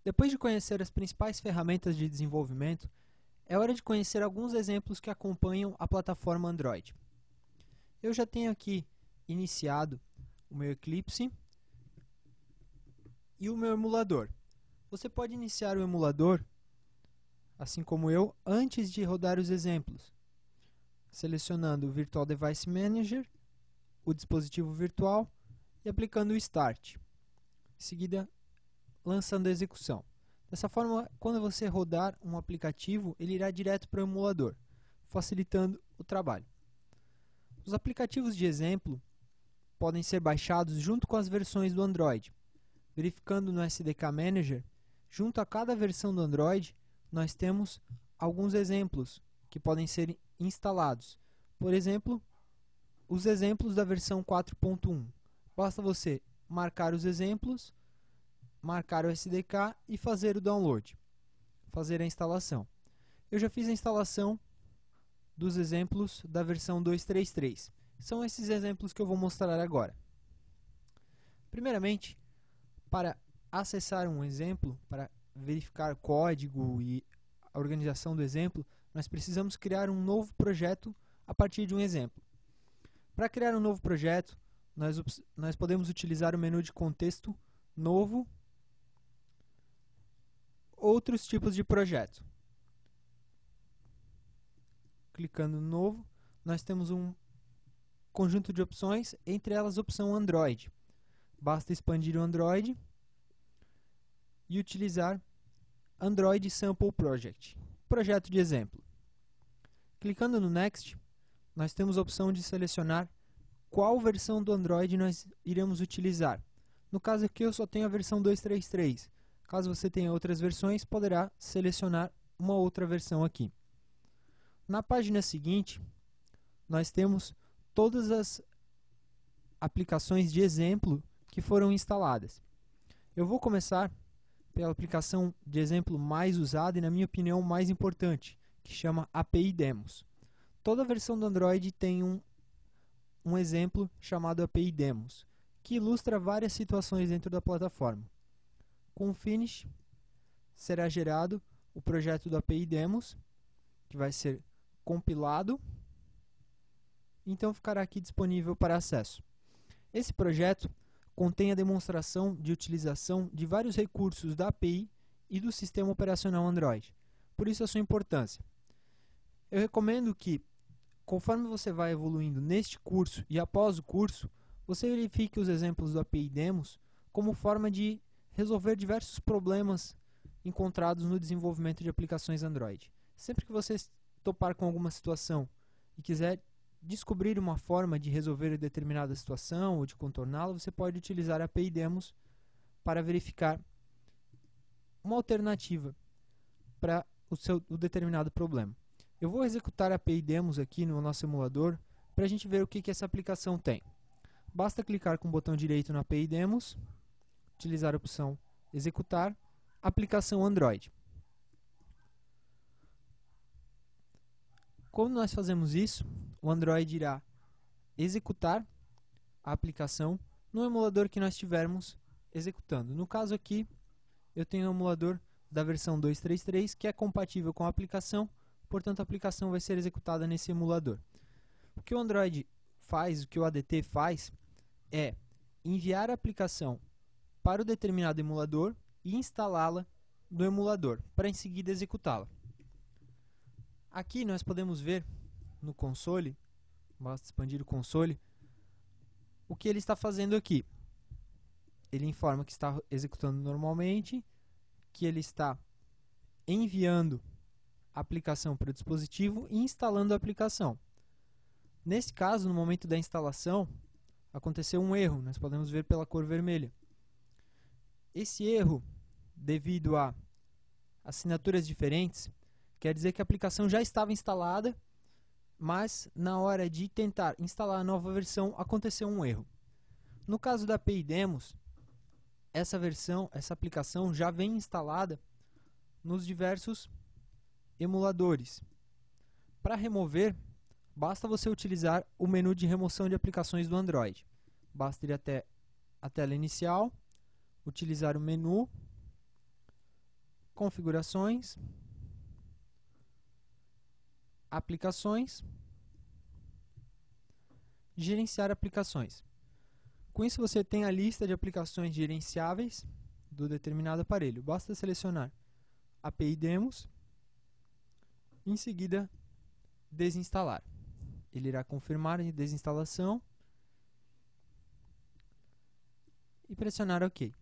Depois de conhecer as principais ferramentas de desenvolvimento, é hora de conhecer alguns exemplos que acompanham a plataforma Android. Eu já tenho aqui iniciado o meu Eclipse e o meu emulador. Você pode iniciar o emulador, assim como eu, antes de rodar os exemplos, selecionando o Virtual Device Manager, o dispositivo virtual e aplicando o Start. Em seguida, lançando a execução. Dessa forma, quando você rodar um aplicativo, ele irá direto para o emulador, facilitando o trabalho. Os aplicativos de exemplo podem ser baixados junto com as versões do Android. Verificando no SDK Manager, junto a cada versão do Android, nós temos alguns exemplos que podem ser instalados. Por exemplo, os exemplos da versão 4.1. Basta você marcar os exemplos, marcar o SDK e fazer o download, fazer a instalação. Eu já fiz a instalação dos exemplos da versão 2.3.3. São esses exemplos que eu vou mostrar agora. Primeiramente, para acessar um exemplo, para verificar código e a organização do exemplo, nós precisamos criar um novo projeto a partir de um exemplo. Para criar um novo projeto, nós podemos utilizar o menu de contexto Novo, outros tipos de projeto. Clicando no Novo, nós temos um conjunto de opções, entre elas a opção Android. Basta expandir o Android e utilizar Android Sample Project, projeto de exemplo. Clicando no Next, nós temos a opção de selecionar qual versão do Android nós iremos utilizar. No caso aqui eu só tenho a versão 2.3.3. Caso você tenha outras versões, poderá selecionar uma outra versão aqui. Na página seguinte, nós temos todas as aplicações de exemplo que foram instaladas. Eu vou começar pela aplicação de exemplo mais usada e, na minha opinião, mais importante, que chama API Demos. Toda versão do Android tem um exemplo chamado API Demos, que ilustra várias situações dentro da plataforma. Com o Finish, será gerado o projeto do API Demos, que vai ser compilado, então ficará aqui disponível para acesso. Esse projeto contém a demonstração de utilização de vários recursos da API e do sistema operacional Android, por isso a sua importância. Eu recomendo que, conforme você vai evoluindo neste curso e após o curso, você verifique os exemplos do API Demos como forma de resolver diversos problemas encontrados no desenvolvimento de aplicações Android. Sempre que você topar com alguma situação e quiser descobrir uma forma de resolver determinada situação ou de contorná-la, você pode utilizar a API Demos para verificar uma alternativa para o determinado problema. Eu vou executar a API Demos aqui no nosso emulador para a gente ver o que essa aplicação tem. Basta clicar com o botão direito na API Demos, utilizar a opção Executar, Aplicação Android. Quando nós fazemos isso, o Android irá executar a aplicação no emulador que nós estivermos executando. No caso aqui, eu tenho um emulador da versão 2.3.3 que é compatível com a aplicação, portanto a aplicação vai ser executada nesse emulador. O que o Android faz, o que o ADT faz, é enviar a aplicação para o determinado emulador e instalá-la no emulador, para em seguida executá-la. Aqui nós podemos ver no console, basta expandir o console, o que ele está fazendo aqui. Ele informa que está executando normalmente, que ele está enviando a aplicação para o dispositivo e instalando a aplicação. Nesse caso, no momento da instalação, aconteceu um erro, nós podemos ver pela cor vermelha. Esse erro, devido a assinaturas diferentes, quer dizer que a aplicação já estava instalada, mas na hora de tentar instalar a nova versão, aconteceu um erro. No caso da API Demos, essa aplicação já vem instalada nos diversos emuladores. Para remover, basta você utilizar o menu de remoção de aplicações do Android. Basta ir até a tela inicial, utilizar o menu, configurações, aplicações, gerenciar aplicações. Com isso você tem a lista de aplicações gerenciáveis do determinado aparelho. Basta selecionar API Demos e em seguida desinstalar. Ele irá confirmar a desinstalação e pressionar OK.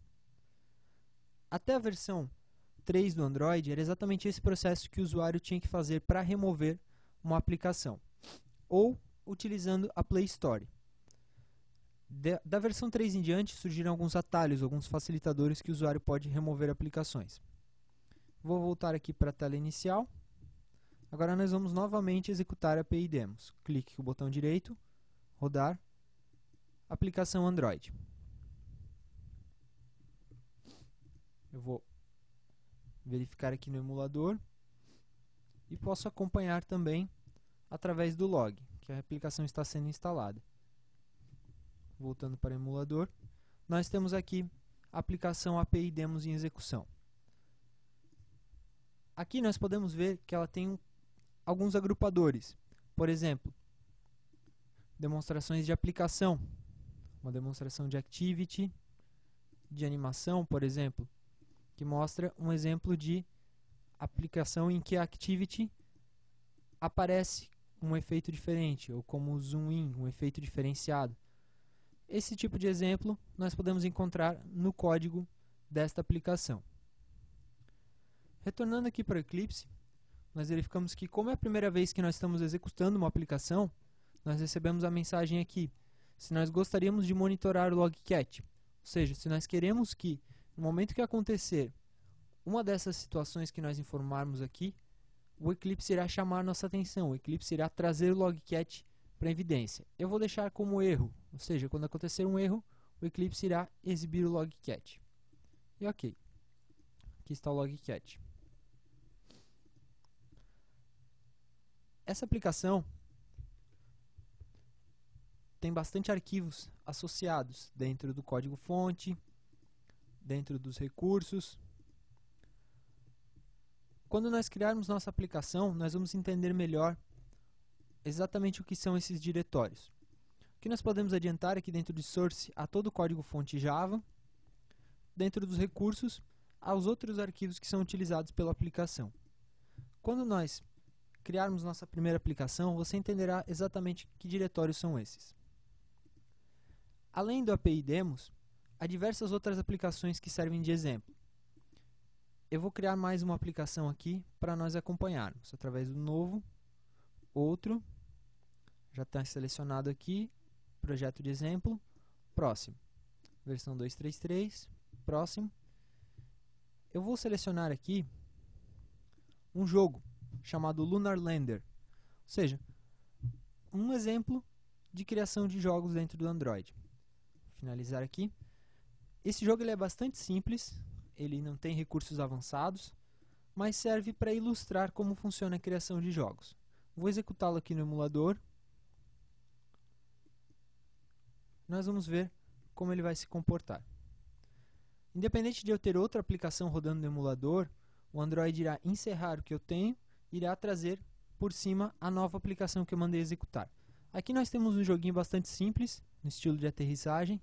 Até a versão 3 do Android era exatamente esse processo que o usuário tinha que fazer para remover uma aplicação, ou utilizando a Play Store. Da versão 3 em diante surgiram alguns atalhos, alguns facilitadores que o usuário pode remover aplicações. Vou voltar aqui para a tela inicial. Agora nós vamos novamente executar a API Demos. Clique com o botão direito, rodar, aplicação Android. Eu vou verificar aqui no emulador e posso acompanhar também através do log, que a aplicação está sendo instalada. Voltando para o emulador, nós temos aqui a aplicação API Demos em execução. Aqui nós podemos ver que ela tem alguns agrupadores. Por exemplo, demonstrações de aplicação, uma demonstração de activity, de animação, por exemplo, que mostra um exemplo de aplicação em que a activity aparece um efeito diferente, ou como zoom in, um efeito diferenciado. Esse tipo de exemplo nós podemos encontrar no código desta aplicação. Retornando aqui para o Eclipse, nós verificamos que, como é a primeira vez que nós estamos executando uma aplicação, nós recebemos a mensagem aqui, se nós gostaríamos de monitorar o logcat. Ou seja, se nós queremos que, no momento que acontecer uma dessas situações que nós informarmos aqui, o Eclipse irá chamar nossa atenção, o Eclipse irá trazer o logcat para evidência. Eu vou deixar como erro, ou seja, quando acontecer um erro, o Eclipse irá exibir o logcat. E OK. Aqui está o logcat. Essa aplicação tem bastante arquivos associados dentro do código-fonte, dentro dos recursos. Quando nós criarmos nossa aplicação, nós vamos entender melhor exatamente o que são esses diretórios. O que nós podemos adiantar é que dentro de Source há todo o código-fonte Java, dentro dos recursos há os outros arquivos que são utilizados pela aplicação. Quando nós criarmos nossa primeira aplicação, você entenderá exatamente que diretórios são esses. Além do API Demos, há diversas outras aplicações que servem de exemplo. Eu vou criar mais uma aplicação aqui para nós acompanharmos, através do novo, outro, já está selecionado aqui, projeto de exemplo, próximo, versão 2.3.3, próximo. Eu vou selecionar aqui um jogo chamado Lunar Lander, ou seja, um exemplo de criação de jogos dentro do Android. Vou finalizar aqui. Esse jogo ele é bastante simples, ele não tem recursos avançados, mas serve para ilustrar como funciona a criação de jogos. Vou executá-lo aqui no emulador. Nós vamos ver como ele vai se comportar. Independente de eu ter outra aplicação rodando no emulador, o Android irá encerrar o que eu tenho e irá trazer por cima a nova aplicação que eu mandei executar. Aqui nós temos um joguinho bastante simples, no estilo de aterrissagem,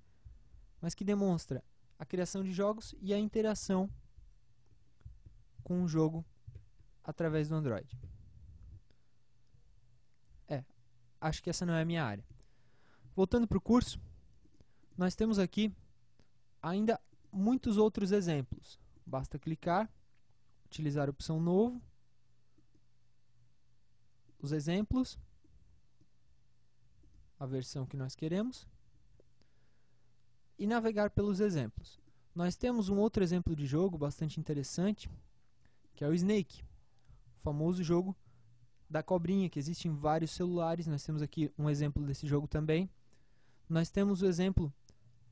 mas que demonstra a criação de jogos e a interação com o jogo através do Android. Acho que essa não é a minha área. Voltando para o curso, nós temos aqui ainda muitos outros exemplos. Basta clicar, utilizar a opção novo, os exemplos, a versão que nós queremos, e navegar pelos exemplos. Nós temos um outro exemplo de jogo bastante interessante, que é o Snake, o famoso jogo da cobrinha, que existe em vários celulares. Nós temos aqui um exemplo desse jogo também. Nós temos o exemplo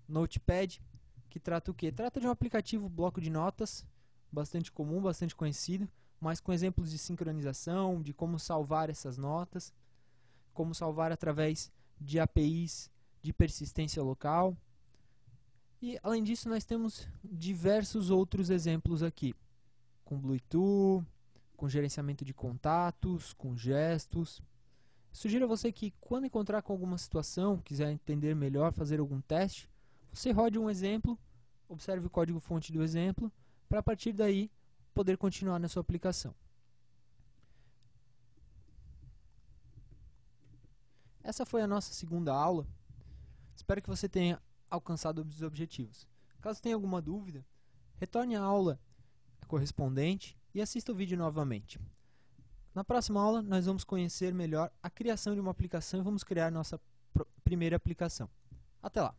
Notepad, que trata o quê? Trata de um aplicativo bloco de notas, bastante comum, bastante conhecido, mas com exemplos de sincronização, de como salvar essas notas, como salvar através de APIs de persistência local. E, além disso, nós temos diversos outros exemplos aqui, com Bluetooth, com gerenciamento de contatos, com gestos. Sugiro a você que, quando encontrar com alguma situação, quiser entender melhor, fazer algum teste, você rode um exemplo, observe o código-fonte do exemplo, para a partir daí poder continuar na sua aplicação. Essa foi a nossa segunda aula. Espero que você tenha alcançado os objetivos. Caso tenha alguma dúvida, retorne à aula correspondente e assista o vídeo novamente. Na próxima aula, nós vamos conhecer melhor a criação de uma aplicação e vamos criar nossa primeira aplicação. Até lá!